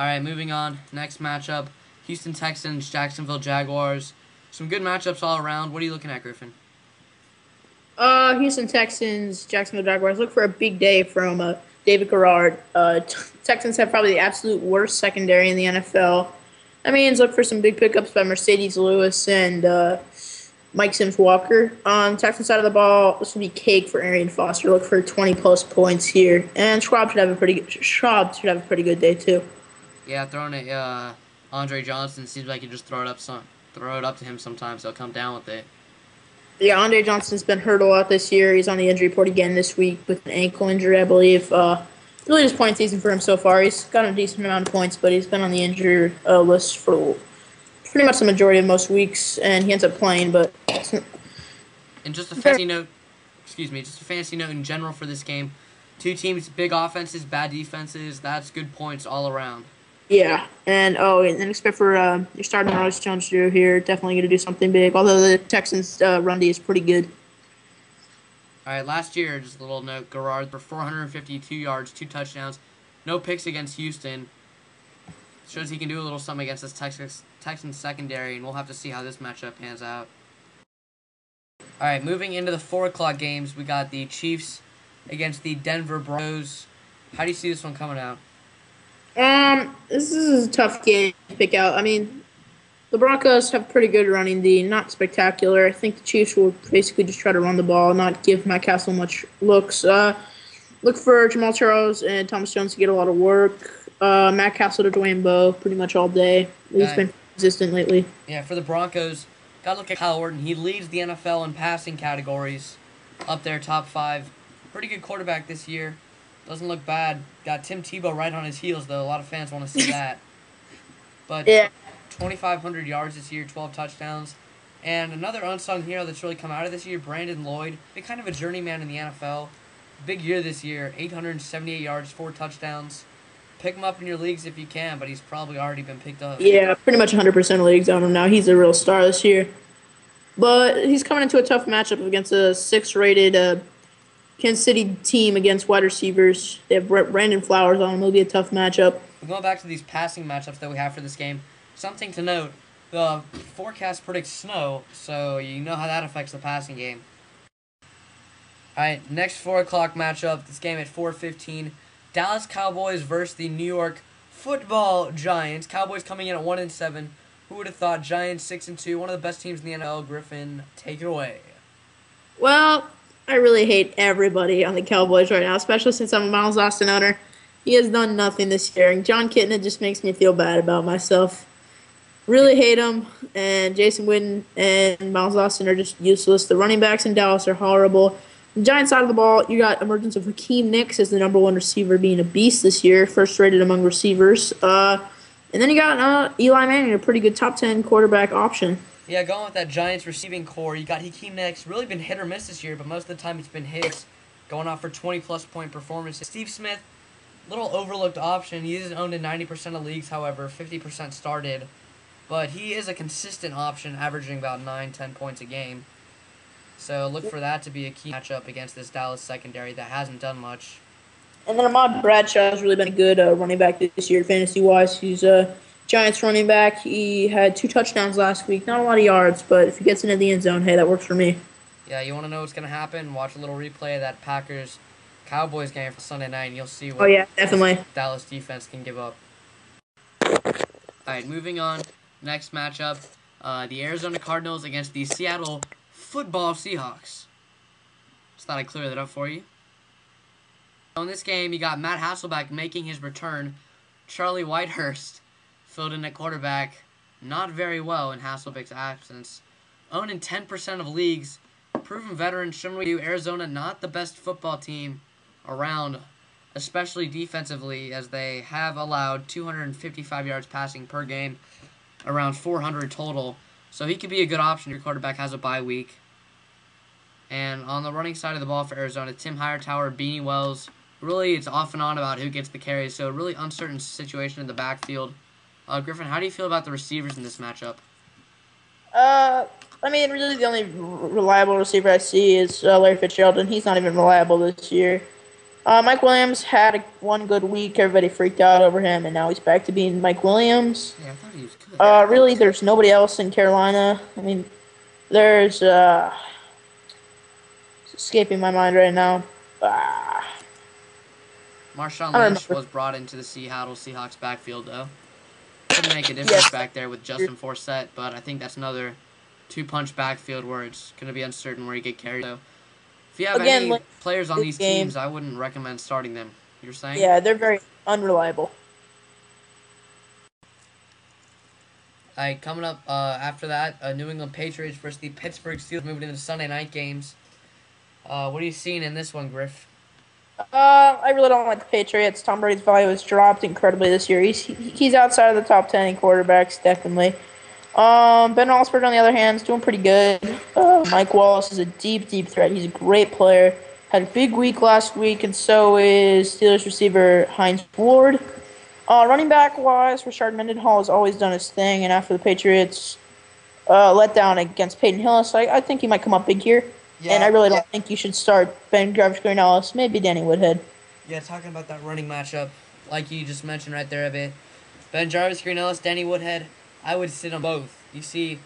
All right, moving on. Next matchup, Houston Texans, Jacksonville Jaguars. Some good matchups all around. What are you looking at, Griffin? Houston Texans, Jacksonville Jaguars. Look for a big day from David Garrard. Texans have probably the absolute worst secondary in the NFL. That means look for some big pickups by Mercedes Lewis and Mike Sims Walker. On the Texans side of the ball, this will be cake for Arian Foster. Look for 20 plus points here, and Schwab should have a pretty good day too. Yeah, throwing it. Andre Johnson seems like you just throw it up to him sometimes. He'll come down with it. Yeah, Andre Johnson's been hurt a lot this year. He's on the injury report again this week with an ankle injury, I believe. Really disappointing season for him so far. He's got a decent amount of points, but he's been on the injury list for pretty much the majority of most weeks, and he ends up playing. But and just a fancy note, just a fancy note in general for this game. Two teams, big offenses, bad defenses. That's good points all around. Yeah, and expect for your starting Royce Jones-Drew here. Definitely going to do something big. Although the Texans' run D is pretty good. All right, last year, just a little note, Garrard for 452 yards, 2 touchdowns, no picks against Houston. Shows he can do a little something against this Texans secondary, and we'll have to see how this matchup pans out. All right, moving into the 4 o'clock games, we got the Chiefs against the Denver Broncos. How do you see this one coming out? This is a tough game to pick out. I mean, the Broncos have pretty good running D, not spectacular. I think the Chiefs will basically just try to run the ball, not give Matt Castle much looks. Look for Jamal Charles and Thomas Jones to get a lot of work. Matt Castle to Dwayne Bowe pretty much all day. He's been consistent lately. Yeah, for the Broncos, got to look at Kyle Orton. He leads the NFL in passing categories, up there, top 5. Pretty good quarterback this year. Doesn't look bad. Got Tim Tebow right on his heels, though. A lot of fans want to see that. But yeah. 2,500 yards this year, 12 touchdowns. And another unsung hero that's really come out of this year, Brandon Lloyd. Been kind of a journeyman in the NFL. Big year this year, 878 yards, 4 touchdowns. Pick him up in your leagues if you can, but he's probably already been picked up. Yeah, pretty much 100% of leagues own him now. He's a real star this year. But he's coming into a tough matchup against a 6-rated Kansas City team against wide receivers. They have Brandon Flowers on him. It'll be a tough matchup. Going back to these passing matchups that we have for this game, something to note, the forecast predicts snow, so you know how that affects the passing game. Alright, next 4 o'clock matchup, this game at 4:15. Dallas Cowboys versus the New York Football Giants. Cowboys coming in at 1-7. Who would have thought? Giants 6-2, one of the best teams in the NFL. Griffin, take it away. Well, I really hate everybody on the Cowboys right now, especially since I'm a Miles Austin owner. He has done nothing this year, and John Kitna just makes me feel bad about myself. Really hate him, and Jason Witten and Miles Austin are just useless. The running backs in Dallas are horrible. The Giants side of the ball, you got emergence of Hakeem Nicks as the #1 receiver, being a beast this year, first rated among receivers. And then you got Eli Manning, a pretty good top 10 quarterback option. Yeah, going with that Giants receiving core, you got Hakeem Nicks, really been hit or miss this year, but most of the time he's been hits, going off for 20-plus point performances. Steve Smith, little overlooked option. He isn't owned in 90% of leagues, however, 50% started. But he is a consistent option, averaging about 9-10 points a game. So look for that to be a key matchup against this Dallas secondary that hasn't done much. And then Ahmad Bradshaw has really been a good running back this year, fantasy-wise. He's a Giants running back. He had 2 touchdowns last week. Not a lot of yards, but if he gets into the end zone, hey, that works for me. Yeah, you want to know what's going to happen? Watch a little replay of that Packers-Cowboys game for Sunday night, and you'll see what definitely Dallas defense can give up. All right, moving on. Next matchup, the Arizona Cardinals against the Seattle Football Seahawks. Just thought I'd clear that up for you. In this game, you got Matt Hasselbeck making his return. Charlie Whitehurst filled in at quarterback, not very well in Hasselbeck's absence. Owned in 10% of leagues. Proven veteran, similar to Arizona, not the best football team around, especially defensively, as they have allowed 255 yards passing per game, around 400 total. So he could be a good option if your quarterback has a bye week. And on the running side of the ball for Arizona, Tim Hightower, Beanie Wells. Really, it's off and on about who gets the carries, so a really uncertain situation in the backfield. Griffin, how do you feel about the receivers in this matchup? I mean, really the only reliable receiver I see is Larry Fitzgerald, and he's not even reliable this year. Mike Williams had one good week. Everybody freaked out over him, and now he's back to being Mike Williams. Yeah, I thought he was good. Really, there's nobody else in Carolina. I mean, there's it's escaping my mind right now. Uh, Marshawn I don't Lynch remember. was brought into the Seattle Seahawks backfield, though. Couldn't make a difference Yes. back there with Justin Forsett, but I think that's another two-punch backfield where it's going to be uncertain where you get carried. So if you have Again, any like players on this these game, teams, I wouldn't recommend starting them. You're saying? yeah, they're very unreliable. All right, coming up after that, New England Patriots versus the Pittsburgh Steelers moving into Sunday night games. What are you seeing in this one, Griff? I really don't like the Patriots. Tom Brady's value has dropped incredibly this year. He's outside of the top 10 in quarterbacks, definitely. Ben Roethlisberger, on the other hand, is doing pretty good. Mike Wallace is a deep, deep threat. He's a great player. Had a big week last week, and so is Steelers receiver Hines Ward. Running back wise, Rashard Mendenhall has always done his thing, and after the Patriots let down against Peyton Hillis, I think he might come up big here. And I Yeah, really don't think you should start Ben Jarvis Green Ellis, maybe Danny Woodhead. yeah, talking about that running matchup, like you just mentioned right there a bit. Ben Jarvis, Green Ellis, Danny Woodhead, I would sit on both. You see,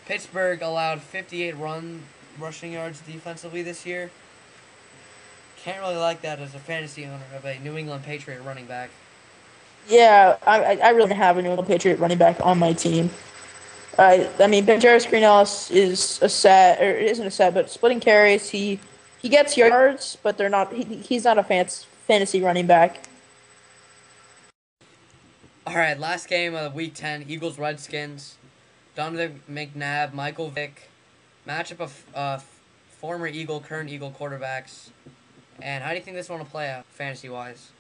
Pittsburgh allowed 58 rushing yards defensively this year. Can't really like that as a fantasy owner of a New England Patriot running back. Yeah, I really don't have a New England Patriot running back on my team. I mean, Ben Jarvis Green Ellis is a set, or isn't a set, but splitting carries. He gets yards, but they're not. He's not a fantasy running back. All right, last game of Week 10, Eagles Redskins. Donovan McNabb, Michael Vick, matchup of former Eagle, current Eagle quarterbacks. And how do you think this one will play out, fantasy wise?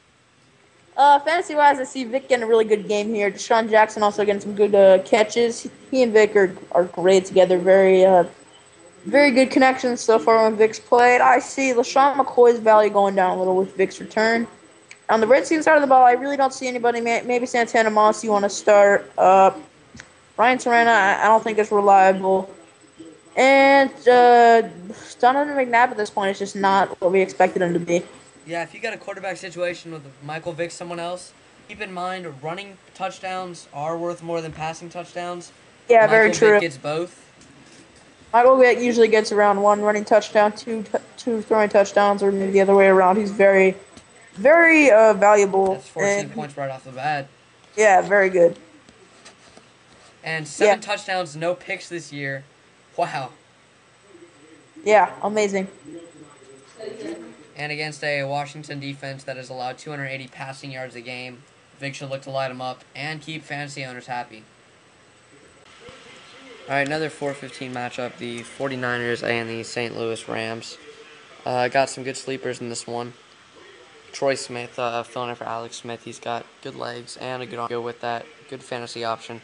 Fantasy wise, I see Vic getting a really good game here. Deshaun Jackson also getting some good catches. He and Vic are great together. Very good connections so far when Vic's played. I see LaShawn McCoy's value going down a little with Vic's return. On the Redskins side of the ball, I really don't see anybody. Maybe Santana Moss you want to start. Ryan Serena, I don't think is reliable. And Donovan McNabb at this point is just not what we expected him to be. Yeah, if you got a quarterback situation with Michael Vick, someone else, keep in mind running touchdowns are worth more than passing touchdowns. Yeah, very Michael Vick true. gets both. Michael Vick usually gets around one running touchdown, two throwing touchdowns, or maybe the other way around. He's very valuable. That's 14 And points right off the bat. yeah, very good. And Yeah, 7 touchdowns, no picks this year. Wow. yeah, amazing. And against a Washington defense that has allowed 280 passing yards a game, Vic should look to light them up and keep fantasy owners happy. All right, another 4:15 matchup, the 49ers and the St. Louis Rams. Got some good sleepers in this one. Troy Smith, filling in for Alex Smith. He's got good legs and a good arm to go with that. Good fantasy option.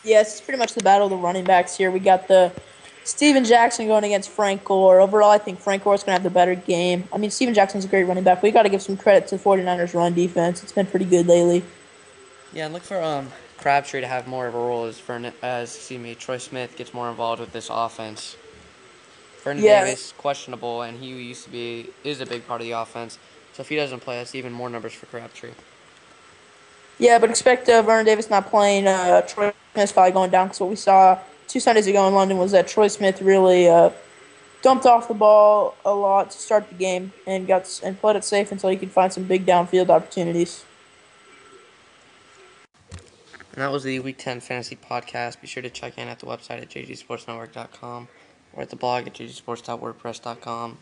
Yes, it's pretty much the battle of the running backs here. We got the Steven Jackson going against Frank Gore. Overall, I think Frank Gore's going to have the better game. I mean, Steven Jackson's a great running back. We got to give some credit to the 49ers run defense. It's been pretty good lately. Yeah, and look for Crabtree to have more of a role as Troy Smith gets more involved with this offense. Vernon Yeah, Davis, questionable, and he is a big part of the offense. So if he doesn't play, that's even more numbers for Crabtree. yeah, but expect Vernon Davis not playing. Troy Smith's probably going down because what we saw 2 Sundays ago in London was that Troy Smith really dumped off the ball a lot to start the game and played it safe until he could find some big downfield opportunities. And that was the Week 10 Fantasy Podcast. Be sure to check in at the website at jgsportsnetwork.com or at the blog at jgsports.wordpress.com.